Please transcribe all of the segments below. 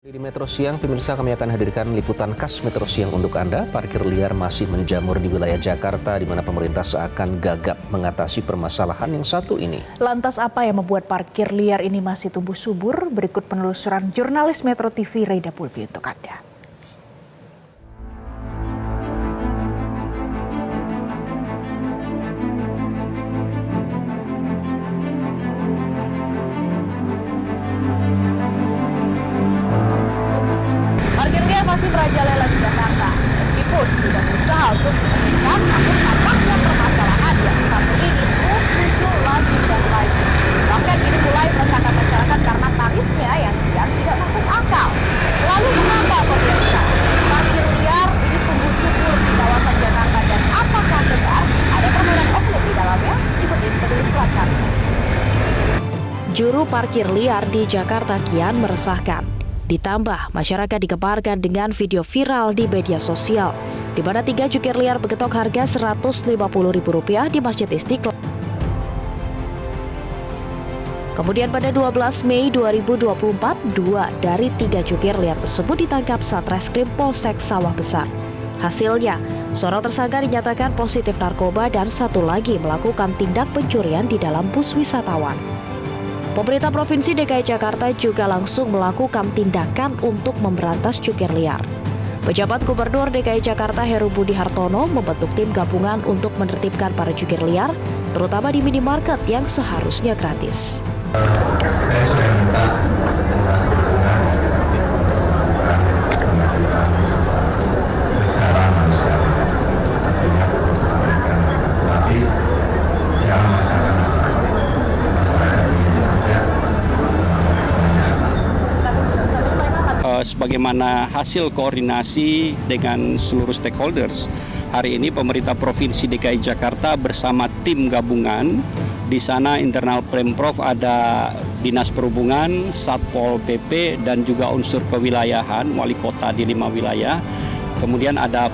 Di Metro Siang, pemirsa, kami akan hadirkan liputan khas Metro Siang untuk Anda. Parkir liar masih menjamur di wilayah Jakarta, di mana pemerintah seakan gagap mengatasi permasalahan yang satu ini. Lantas apa yang membuat parkir liar ini masih tumbuh subur? Berikut penelusuran jurnalis Metro TV Reida Pulpi untuk Anda. Masih merajalela di Jakarta, meskipun sudah berusaha untuk menghentikan, namun tampaknya permasalahan yang satu ini terus muncul lagi dan lagi. Bahkan kini mulai meresahkan masyarakat karena tarifnya yang tidak masuk akal. Lalu mengapa pemirsa parkir liar ini tumbuh subur di kawasan Jakarta, dan apakah benar ada permainan oknum di dalamnya? Ikuti penelusuran kami. Juru parkir liar di Jakarta kian meresahkan. Ditambah, masyarakat digemparkan dengan video viral di media sosial, di mana 3 jukir liar bergetok harga Rp150.000 di Masjid Istiqlal. Kemudian pada 12 Mei 2024, 2 dari 3 jukir liar tersebut ditangkap Satreskrim Polsek Sawah Besar. Hasilnya, seorang tersangka dinyatakan positif narkoba dan satu lagi melakukan tindak pencurian di dalam bus wisatawan. Pemerintah Provinsi DKI Jakarta juga langsung melakukan tindakan untuk memberantas jukir liar. Pejabat Gubernur DKI Jakarta Heru Budi Hartono membentuk tim gabungan untuk menertibkan para jukir liar, terutama di minimarket yang seharusnya gratis. Saya sudah minta tugas gabungan secara manusiawi, artinya memberikan tapi jangan masyarakat ini bekerja. Sebagaimana hasil koordinasi dengan seluruh stakeholders, hari ini pemerintah Provinsi DKI Jakarta bersama tim gabungan, di sana internal Pemprov ada Dinas Perhubungan, Satpol PP, dan juga unsur kewilayahan, wali kota di 5 wilayah. Kemudian ada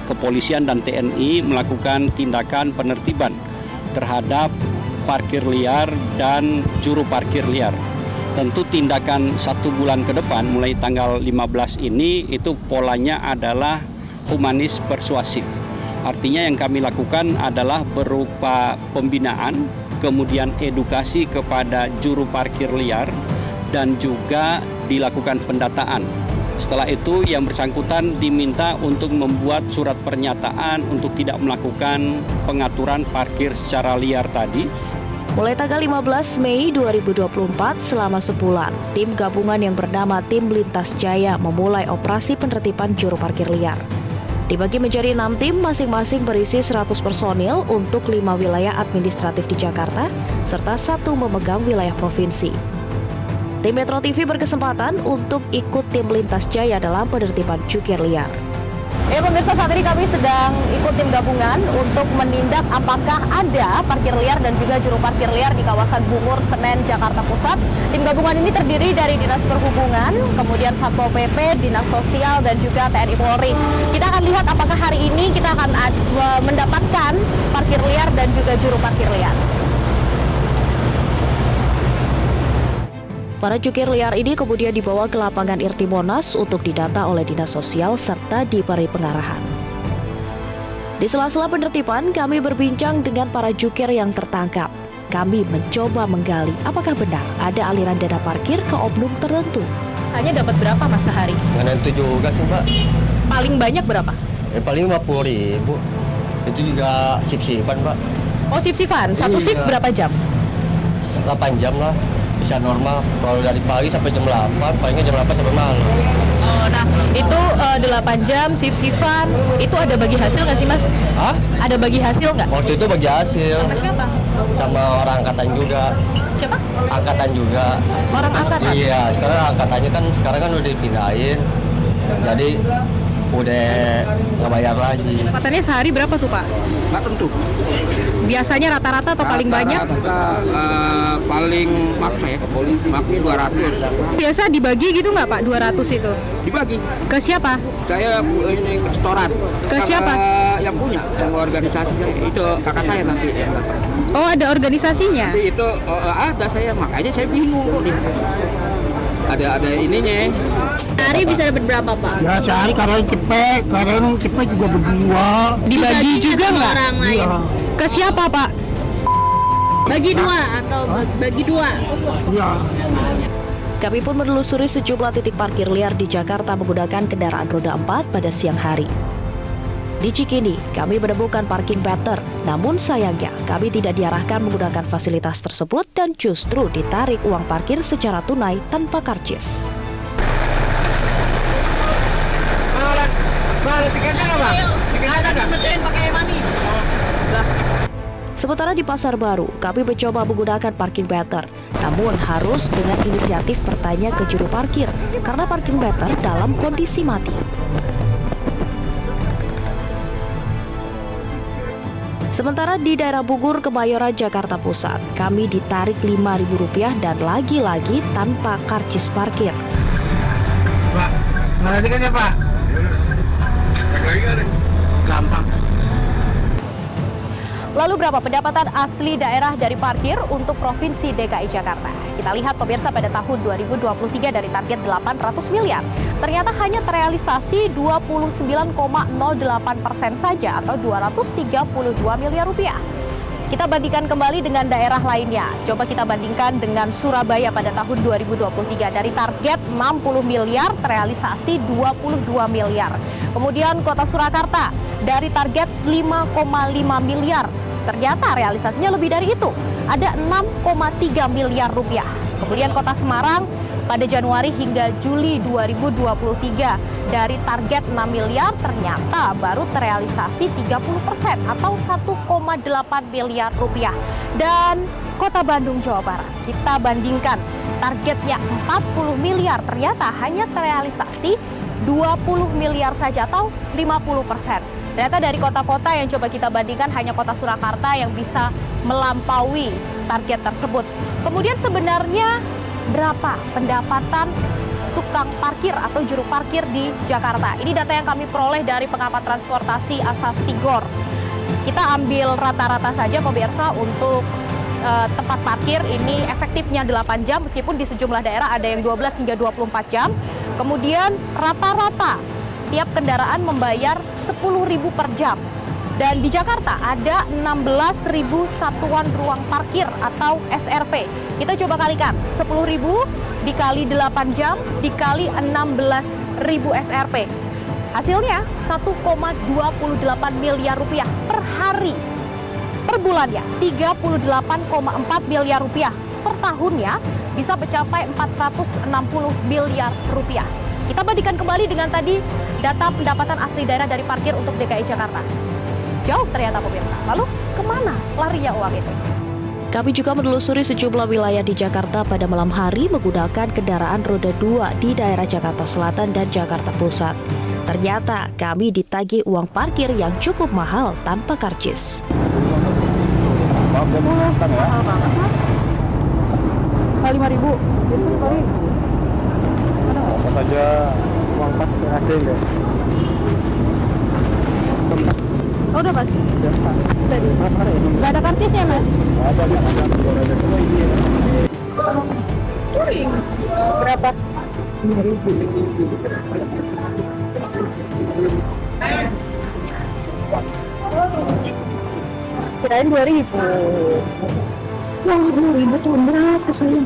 kepolisian dan TNI melakukan tindakan penertiban terhadap parkir liar dan juru parkir liar. Tentu tindakan 1 bulan ke depan mulai tanggal 15 ini itu polanya adalah humanis persuasif. Artinya yang kami lakukan adalah berupa pembinaan, kemudian edukasi kepada juru parkir liar, dan juga dilakukan pendataan. Setelah itu yang bersangkutan diminta untuk membuat surat pernyataan untuk tidak melakukan pengaturan parkir secara liar tadi. Mulai tanggal 15 Mei 2024 selama sebulan, tim gabungan yang bernama Tim Lintas Jaya memulai operasi penertiban juru parkir liar. Dibagi menjadi 6 tim, masing-masing berisi 100 personil untuk 5 wilayah administratif di Jakarta, serta 1 memegang wilayah provinsi. Tim Metro TV berkesempatan untuk ikut Tim Lintas Jaya dalam penertiban jukir liar. Pemirsa, saat ini kami sedang ikut tim gabungan untuk menindak apakah ada parkir liar dan juga juru parkir liar di kawasan Bungur, Senen, Jakarta Pusat. Tim gabungan ini terdiri dari Dinas Perhubungan, kemudian Satpol PP, Dinas Sosial, dan juga TNI Polri. Kita akan lihat apakah hari ini kita akan mendapatkan parkir liar dan juga juru parkir liar. Para jukir liar ini kemudian dibawa ke lapangan Irti Monas untuk didata oleh Dinas Sosial serta diberi pengarahan. Di sela-sela penertiban, kami berbincang dengan para jukir yang tertangkap. Kami mencoba menggali apakah benar ada aliran dana parkir ke oknum tertentu. Hanya dapat berapa mas sehari? Nggak nentu juga sih Mbak. Paling banyak berapa? Paling 50.000. Itu juga sip-sipan Mbak. Oh, sip-sipan? Satu Iya. shift berapa jam? 8 jam lah. Bisa normal. Kalau dari pagi sampai jam 8, palingnya jam 8 sampai malam. Oh, nah itu 8 jam shift-shiftan, itu ada bagi hasil nggak sih mas? Hah? Ada bagi hasil nggak? Waktu itu bagi hasil. Sama siapa? Sama orang angkatan juga. Siapa? Angkatan juga. Orang angkatan? Iya, sekarang angkatannya kan sekarang udah dipindahin. Jadi udah nggak bayar lagi. Pendapatannya sehari berapa tuh Pak? Nggak tentu. Biasanya rata-rata atau paling banyak? Paling maksudnya 200. Biasa dibagi gitu nggak Pak 200 itu? Dibagi. Ke siapa? Saya ini setoran. Ke siapa? Yang punya, yang organisasi itu kakak saya nanti yang datang. Oh, ada organisasinya? Nanti itu ada saya, makanya saya bingung kok nih. ada ininya. Hari bisa dapat berapa, Pak? Ya sehari kadang cepet juga berdua. Dibagi juga nggak? Orang lain. Iya. Ke siapa, Pak? Bagi dua atau bagi dua? Iya. Kami pun menelusuri sejumlah titik parkir liar di Jakarta menggunakan kendaraan roda 4 pada siang hari. Di Cikini, kami menemukan parking better, namun sayangnya kami tidak diarahkan menggunakan fasilitas tersebut dan justru ditarik uang parkir secara tunai tanpa karcis. Ada tiketnya nggak, Bang? Tiketnya ada nggak? Mesin pakai money. Sementara di Pasar Baru, kami mencoba menggunakan parking better, namun harus dengan inisiatif bertanya ke juru parkir, karena parking better dalam kondisi mati. Sementara di daerah Bugur, Kemayoran, Jakarta Pusat, kami ditarik Rp5.000 dan lagi-lagi tanpa karcis parkir. Pak, mana tiketnya Pak? Gampang. Lalu berapa pendapatan asli daerah dari parkir untuk Provinsi DKI Jakarta? Kita lihat pemirsa pada tahun 2023 dari target 800 miliar. Ternyata hanya terrealisasi 29,08% saja atau 232 miliar rupiah. Kita bandingkan kembali dengan daerah lainnya. Coba kita bandingkan dengan Surabaya pada tahun 2023. Dari target 60 miliar, terrealisasi 22 miliar. Kemudian Kota Surakarta, dari target 5,5 miliar. Ternyata realisasinya lebih dari itu, ada 6,3 miliar rupiah. Kemudian Kota Semarang pada Januari hingga Juli 2023 dari target 6 miliar ternyata baru terrealisasi 30% atau 1,8 miliar rupiah. Dan Kota Bandung, Jawa Barat, kita bandingkan targetnya 40 miliar ternyata hanya terrealisasi 20 miliar saja atau 50%. Ternyata dari kota-kota yang coba kita bandingkan hanya Kota Surakarta yang bisa melampaui target tersebut. Kemudian sebenarnya berapa pendapatan tukang parkir atau juru parkir di Jakarta? Ini data yang kami peroleh dari pengamat transportasi Asas Tigor. Kita ambil rata-rata saja pemirsa untuk tempat parkir ini efektifnya 8 jam meskipun di sejumlah daerah ada yang 12 hingga 24 jam. Kemudian rata-rata tiap kendaraan membayar 10.000 per jam. Dan di Jakarta ada 16.000 satuan ruang parkir atau SRP. Kita coba kalikan 10.000 dikali 8 jam dikali 16.000 SRP. Hasilnya 1,28 miliar rupiah per hari. Per bulannya 38,4 miliar rupiah. Per tahunnya bisa mencapai 460 miliar rupiah. Kita bandingkan kembali dengan tadi data pendapatan asli daerah dari parkir untuk DKI Jakarta. Jauh ternyata pemirsa. Lalu kemana larinya uang itu? Kami juga menelusuri sejumlah wilayah di Jakarta pada malam hari menggunakan kendaraan roda 2 di daerah Jakarta Selatan dan Jakarta Pusat. Ternyata kami ditagih uang parkir yang cukup mahal tanpa karcis. Mahal banget, Mas. 5.000. Itu kali. Apa saja uang pas ada enggak? Oh, udah, Mas? Ya, Pak. Tadi. Nggak ada karcisnya, Mas? Ada. Touring. Berapa? 5.000. Kirain 2.000. Wah, 2.000 tahun berapa saya?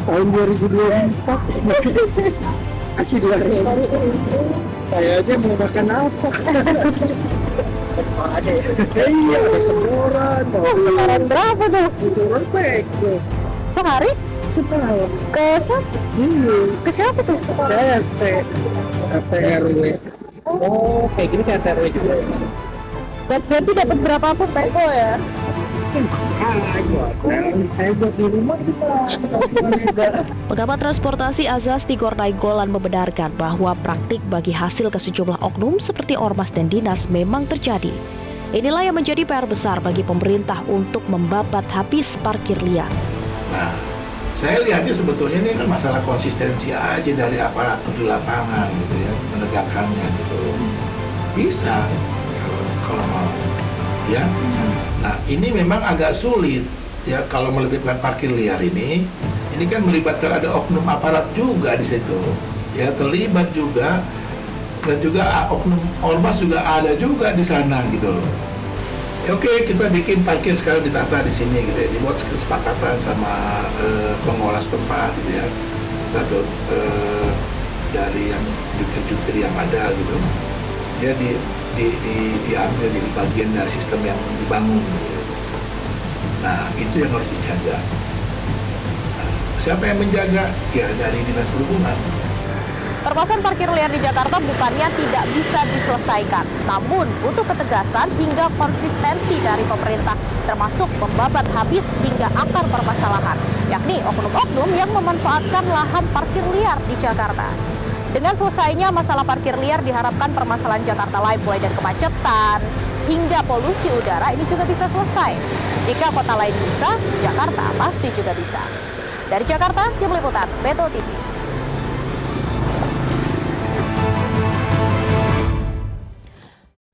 Tahun 2024. Kasih 2.000. Saya aja mau makan apa? Ada ya? Iya, ada setoran. Setoran berapa tuh? Setoran baik tuh. Sehari? Setoran. Ke siapa? Iya. Ke siapa tuh? Saya RT RW. Oh, kayak gini kayak RT juga. Berarti dapat berapa pun PO ya? Saya buat di rumah Pengamat transportasi Azas Tigor Nainggolan membenarkan bahwa praktik bagi hasil ke sejumlah oknum seperti ormas dan dinas memang terjadi. Inilah yang menjadi PR besar bagi pemerintah untuk membabat habis parkir liar. Nah, saya lihatnya sebetulnya ini kan masalah konsistensi aja dari aparatur di lapangan gitu ya, menegakkannya gitu. Bisa kalau mau ya. Nah, ini memang agak sulit ya kalau meletipkan parkir liar ini Ini kan melibatkan ada oknum aparat juga di situ, ya terlibat juga, dan juga oknum ormas juga ada juga di sana gitu loh. Ya, oke, kita bikin parkir sekarang ditata di sini gitu ya, dibuat kesepakatan sama pengelola setempat gitu ya, atau dari yang jukir-jukir yang ada gitu, dia diambil jadi bagian dari sistem yang dibangun gitu. Nah, itu yang harus dijaga. Nah, siapa yang menjaga? Ya dari Dinas Perhubungan. Permasalahan parkir liar di Jakarta bukannya tidak bisa diselesaikan, namun butuh ketegasan hingga konsistensi dari pemerintah, termasuk membabat habis hingga akar permasalahan, yakni oknum-oknum yang memanfaatkan lahan parkir liar di Jakarta. Dengan selesainya masalah parkir liar diharapkan permasalahan Jakarta lain mulai dari kemacetan hingga polusi udara ini juga bisa selesai. Jika kota lain bisa, Jakarta pasti juga bisa. Dari Jakarta, tim liputan Metro TV.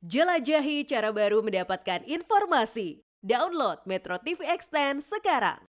Jelajahi cara baru mendapatkan informasi. Download Metro TV Extend sekarang.